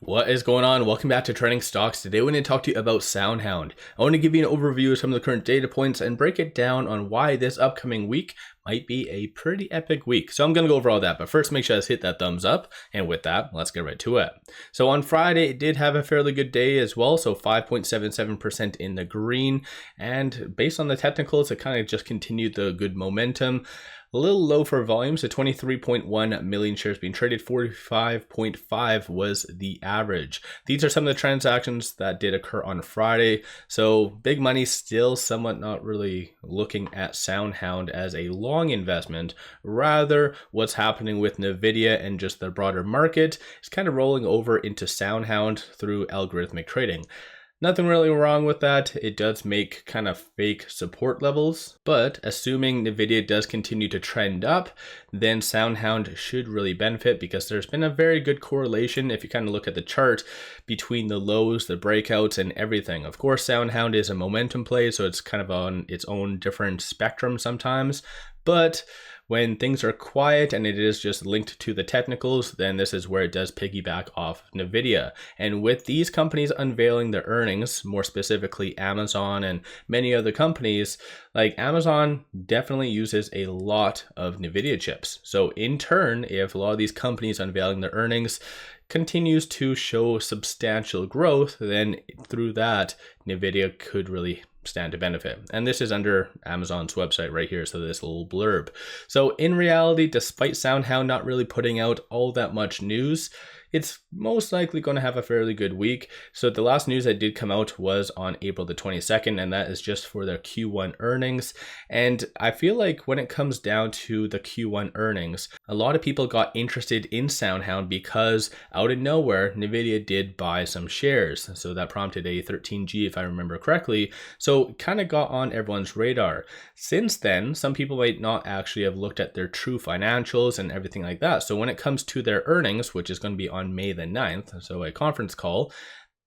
What is going on? Welcome back to Trending Stocks. Today we're going to talk to you about SoundHound. I want to give you an overview of some of the current data points and break it down on why this upcoming week might be a pretty epic week. So I'm going to go over all that, but first make sure to hit that thumbs up. And with that, let's get right to it. So on Friday, it did have a fairly good day as well. So 5.77% in the green. And based on the technicals, it kind of just continued the good momentum. A little low for volume, so 23.1 million shares being traded, 45.5 was the average. These are some of the transactions that did occur on Friday. So big money still somewhat not really looking at SoundHound as a long investment. Rather, what's happening with NVIDIA and just the broader market is kind of rolling over into SoundHound through algorithmic trading. Nothing really wrong with that. It does make kind of fake support levels, but assuming NVIDIA does continue to trend up, then SoundHound should really benefit because there's been a very good correlation if you kind of look at the chart between the lows, the breakouts, and everything. Of course, SoundHound is a momentum play, so it's kind of on its own different spectrum sometimes, but when things are quiet and it is just linked to the technicals, then this is where it does piggyback off NVIDIA. And with these companies unveiling their earnings, more specifically Amazon and many other companies, like Amazon definitely uses a lot of NVIDIA chips. So in turn, if a lot of these companies unveiling their earnings continues to show substantial growth, then through that, NVIDIA could really stand to benefit. And this is under Amazon's website right here, so this little blurb. So in reality, despite SoundHound not really putting out all that much news, it's most likely going to have a fairly good week. So the last news that did come out was on April the 22nd, and that is just for their Q1 earnings. And I feel like when it comes down to the Q1 earnings, a lot of people got interested in SoundHound because out of nowhere, NVIDIA did buy some shares. So that prompted a 13G if I remember correctly. So kind of got on everyone's radar. Since then, some people might not actually have looked at their true financials and everything like that. So when it comes to their earnings, which is going to be on May the 9th, so a conference call,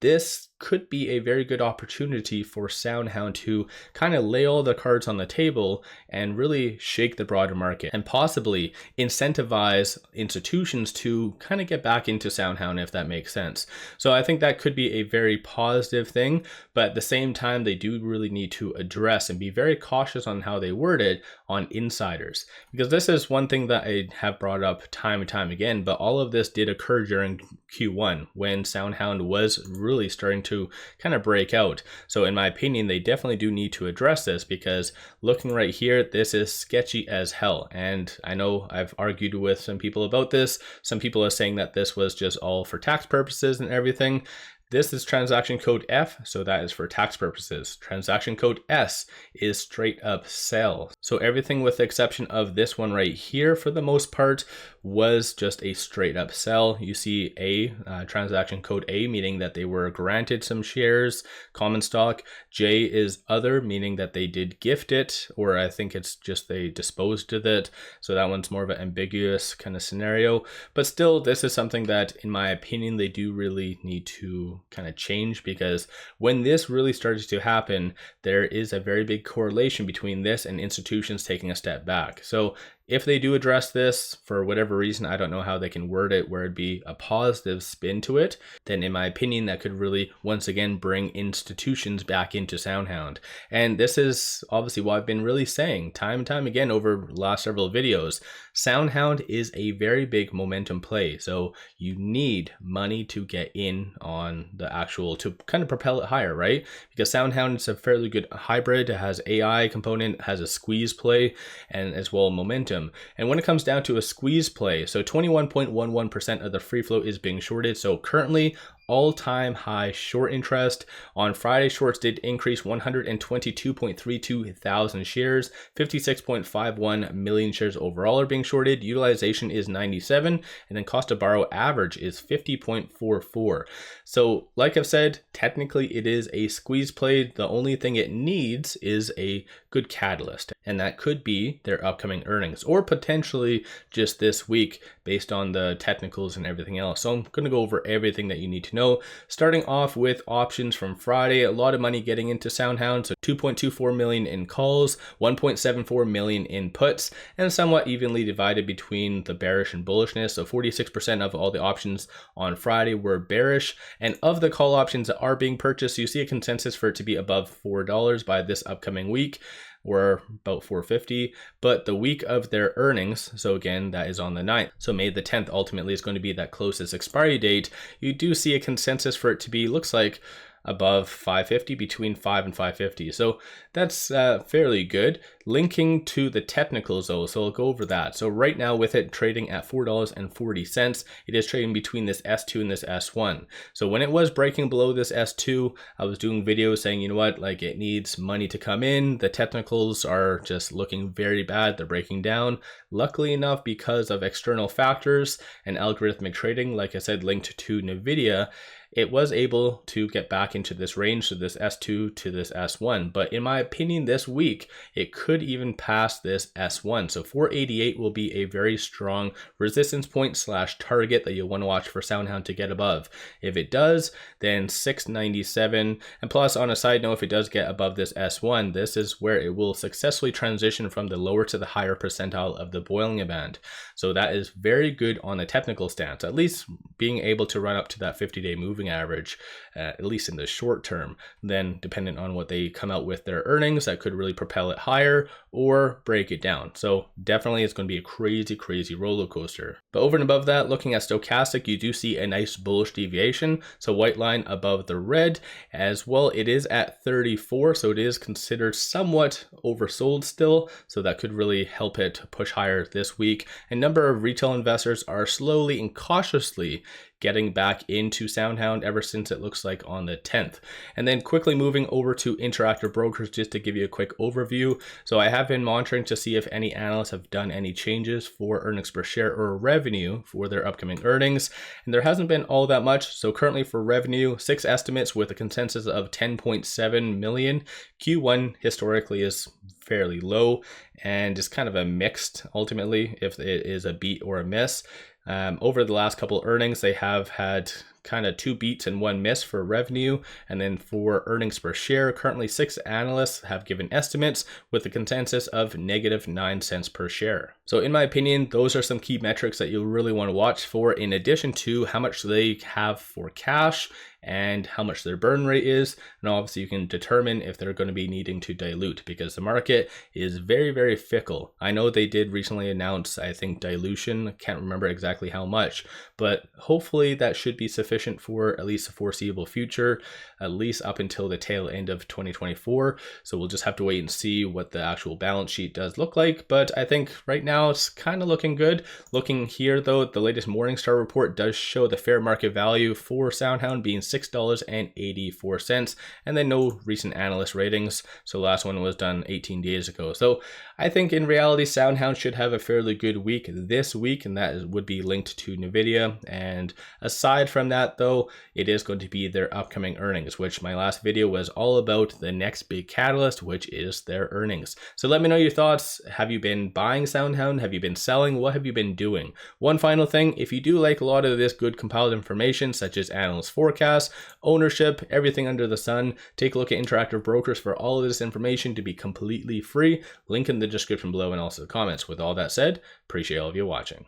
this could be a very good opportunity for SoundHound to kind of lay all the cards on the table and really shake the broader market and possibly incentivize institutions to kind of get back into SoundHound, if that makes sense. So I think that could be a very positive thing, but at the same time, they do really need to address and be very cautious on how they word it on insiders, because this is one thing that I have brought up time and time again, but all of this did occur during Q1 when SoundHound was really starting to kind of break out. So in my opinion, they definitely do need to address this, because looking right here, this is sketchy as hell. And I know I've argued with some people about this. Some people are saying that this was just all for tax purposes and everything. This is transaction code F, so that is for tax purposes. Transaction code S is straight up sell. So everything with the exception of this one right here, for the most part, was just a straight up sell. You see transaction code A, meaning that they were granted some shares, common stock. J is other, meaning that they did gift it, or I think it's just they disposed of it. So that one's more of an ambiguous kind of scenario. But still, this is something that, in my opinion, they do really need to kind of change, because when this really started to happen, there is a very big correlation between this and institutions taking a step back. So if they do address this for whatever reason, I don't know how they can word it where it'd be a positive spin to it, then in my opinion, that could really once again bring institutions back into SoundHound. And this is obviously what I've been really saying time and time again over the last several videos. SoundHound is a very big momentum play. So you need money to get in on the actual, to kind of propel it higher, right? Because SoundHound is a fairly good hybrid. It has AI component, has a squeeze play, and as well momentum. And when it comes down to a squeeze play, so 21.11% of the free float is being shorted. So currently, all-time high short interest. On Friday, shorts did increase 122.32 thousand shares. 56.51 million shares overall are being shorted. Utilization is 97, and then cost to borrow average is 50.44. So like I've said, technically it is a squeeze play. The only thing it needs is a good catalyst, and that could be their upcoming earnings, or potentially just this week based on the technicals and everything else. So I'm going to go over everything that you need to know know. Starting off with options from Friday, a lot of money getting into SoundHound, so 2.24 million in calls, 1.74 million in puts, and somewhat evenly divided between the bearish and bullishness. So 46% of all the options on Friday were bearish, and of the call options that are being purchased, you see a consensus for it to be above $4 by this upcoming week, or about $4.50, but the week of their earnings, so again, that is on the 9th, so May the 10th ultimately is going to be that closest expiry date. You do see a consensus for it to be, looks like, above 550, between 5 and 550. So that's fairly good. Linking to the technicals though, so I'll go over that. So right now with it trading at $4.40, it is trading between this S2 and this S1. So when it was breaking below this S2, I was doing videos saying, you know what, like it needs money to come in. The technicals are just looking very bad. They're breaking down. Luckily enough, because of external factors and algorithmic trading, like I said, linked to NVIDIA, it was able to get back into this range, so this S2 to this S1. But in my opinion, this week, it could even pass this S1. So 488 will be a very strong resistance point / target that you'll want to watch for SoundHound to get above. If it does, then 697. And plus, on a side note, if it does get above this S1, this is where it will successfully transition from the lower to the higher percentile of the Bollinger Band. So that is very good on the technical stance, at least being able to run up to that 50-day moving average, at least in the short term. Then dependent on what they come out with their earnings, that could really propel it higher or break it down. So definitely it's going to be a crazy roller coaster. But over and above that, looking at stochastic, you do see a nice bullish deviation. So white line above the red as well. It is at 34, so it is considered somewhat oversold still. So that could really help it push higher this week. A number of retail investors are slowly and cautiously getting back into SoundHound ever since it looks like on the 10th. And then quickly moving over to Interactive Brokers, just to give you a quick overview. So I have been monitoring to see if any analysts have done any changes for earnings per share or revenue for their upcoming earnings. And there hasn't been all that much. So currently for revenue, 6 estimates with a consensus of 10.7 million. Q1 historically is fairly low and is kind of a mixed ultimately if it is a beat or a miss. Over the last couple earnings, they have had kind of 2 beats and 1 miss for revenue. And then for earnings per share, currently 6 analysts have given estimates with a consensus of -9 cents per share. So in my opinion, those are some key metrics that you'll really want to watch for, in addition to how much they have for cash and how much their burn rate is. And obviously you can determine if they're going to be needing to dilute, because the market is very fickle. I know they did recently announce, I think, dilution. I can't remember exactly how much, but hopefully that should be sufficient for at least the foreseeable future, at least up until the tail end of 2024. So we'll just have to wait and see what the actual balance sheet does look like. But I think right now it's kind of looking good. Looking here though, the latest Morningstar report does show the fair market value for SoundHound being $6.84, and then no recent analyst ratings. So the last one was done 18 days ago. So I think in reality, SoundHound should have a fairly good week this week, and that would be linked to NVIDIA. And aside from that though, it is going to be their upcoming earnings, which my last video was all about the next big catalyst, which is their earnings. So let me know your thoughts. Have you been buying SoundHound? Have you been selling? What have you been doing? One final thing, if you do like a lot of this good compiled information, such as analyst forecasts, ownership, everything under the sun, take a look at Interactive Brokers for all of this information to be completely free. Link in the description below and also the comments. With all that said, appreciate all of you watching.